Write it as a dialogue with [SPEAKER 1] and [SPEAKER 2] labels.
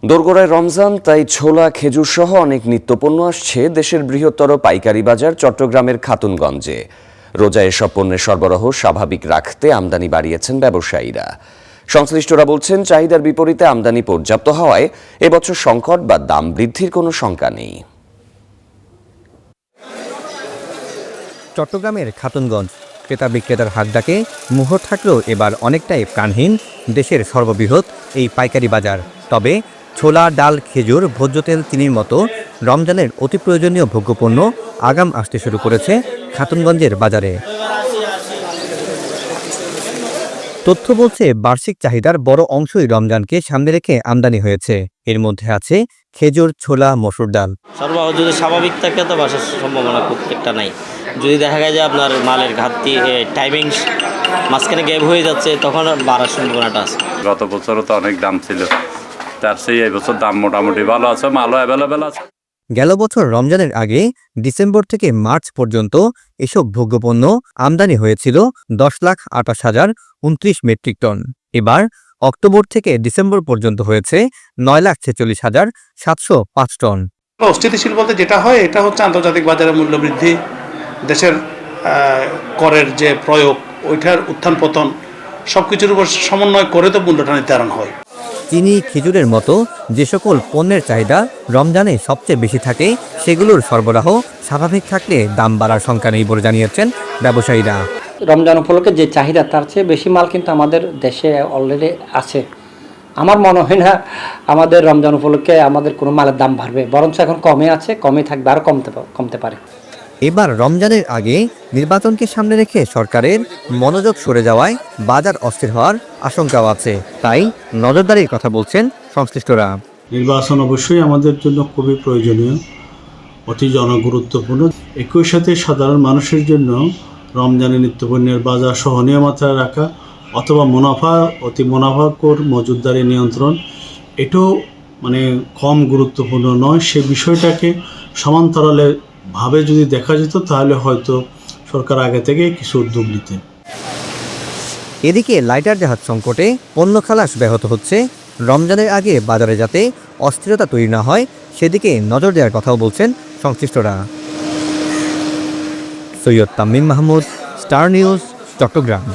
[SPEAKER 1] দোরগোড়ায় রমজান, তাই ছোলা, খেজুর সহ অনেক নিত্যপণ্য আসছে দেশের বৃহত্তর পাইকারি বাজার চট্টগ্রামের খাতুনগঞ্জে। রোজায় এসব পণ্যের সরবরাহ স্বাভাবিক রাখতে আমদানি বাড়িয়েছেন ব্যবসায়ীরা। সংশ্লিষ্টরা বলছেন, চাহিদার বিপরীতে আমদানি পর্যাপ্ত হওয়ায় এবছর সংকট বা দাম বৃদ্ধির কোনো শঙ্কা নেই।
[SPEAKER 2] চট্টগ্রামের খাতুনগঞ্জ ক্রেতা বিক্রেতার হাত ডাকে মুহূর্ত থাকলেও এবার অনেকটাই প্রাণহীন দেশের সর্ববৃহৎ এই পাইকারি বাজার। তবে ছোলা, ডাল, খেজুর, ভোজ্য তেল, চিনির মতো রমজানের অতি প্রয়োজনীয় ভোগ্যপণ্য আগাম আসতে শুরু করেছে খাতুনগঞ্জের বাজারে। তথ্য বলছে, বার্ষিক চাহিদার বড় অংশই রমজানকে সামনে রেখে আমদানি হয়েছে। এর মধ্যে আছে খেজুর, ছোলা, মসুর ডাল।
[SPEAKER 3] সরবরাহ যদি স্বাভাবিক থাকে তো বাসার সম্ভাবনা খুব একটা নাই। যদি দেখা যায় যে আপনার মালের ঘাটতি, টাইমিং মাঝখানে গ্যাপ হয়ে যাচ্ছে, তখন বাড়ার সম্ভাবনাটা আছে।
[SPEAKER 4] গত বছরও তো অনেক দাম ছিল, তার সেই এই বছর দাম মোটামুটি ভালো আছে, মালও অ্যাভেলেবেল আছে।
[SPEAKER 2] গেল বছর রমজানের আগে ডিসেম্বর থেকে মার্চ পর্যন্ত এসব ভোগ্যপণ্য আমদানি হয়েছিল 10,28,029 মেট্রিক টন। এবার অক্টোবর থেকে ডিসেম্বর পর্যন্ত হয়েছে 9,46,705 টন।
[SPEAKER 5] অস্থিতিশীল বলতে যেটা হয়, এটা হচ্ছে আন্তর্জাতিক বাজারে মূল্য বৃদ্ধি, দেশের করের যে প্রয়োগ, ওইটার উত্থান পতন, সব কিছুর উপর সমন্বয় করে তো মূল্যটা নির্ধারণ হয়।
[SPEAKER 2] চিনি, খেজুরের মতো যে সকল পণ্যের চাহিদা রমজানে সবচেয়ে বেশি থাকে, সেগুলোর সরবরাহ স্বাভাবিক থাকলে দাম বাড়ার শঙ্কা নেই বলে জানিয়েছেন ব্যবসায়ীরা।
[SPEAKER 6] রমজান উপলক্ষে যে চাহিদা, তার চেয়ে বেশি মাল কিন্তু আমাদের দেশে অলরেডি আছে। আমার মনে হয় না আমাদের রমজান উপলক্ষে আমাদের কোনো মালের দাম বাড়বে, বরঞ্চ এখন কমে আছে, কমে থাকবে, আরও কমতে পারে।
[SPEAKER 2] এবার রমজানের আগে নির্বাচনকে সামনে রেখে সরকারের মনোযোগ সরে যাওয়ায় বাজার অস্থির হওয়ার আশঙ্কাও আছে। তাই নজরদারির কথা বলছেন সংশ্লিষ্টরা।
[SPEAKER 7] নির্বাচন অবশ্যই আমাদের জন্য খুবই প্রয়োজনীয়, অতি জনগুরুত্বপূর্ণ। একই সাথে সাধারণ মানুষের জন্য রমজানের নিত্যপণ্যের বাজার সহনীয় মাত্রায় রাখা অথবা অতি মুনাফাখোর মজুতদারি নিয়ন্ত্রণ, এটাও কম গুরুত্বপূর্ণ নয়। সে বিষয়টাকে সমান্তরালে ভাবে যদি দেখা যেত, তাহলে হয়তো সরকার আগে থেকে কিছু উদ্যোগ নিতেন।
[SPEAKER 2] এদিকে লাইটার জাহাজ সংকটে পণ্য খালাস ব্যাহত হচ্ছে। রমজানের আগে বাজারে যাতে অস্থিরতা তৈরি না হয়, সেদিকে নজর দেওয়ার কথাও বলছেন সংশ্লিষ্টরা। Syed Tamim Mahmud, Star News, Chittagong.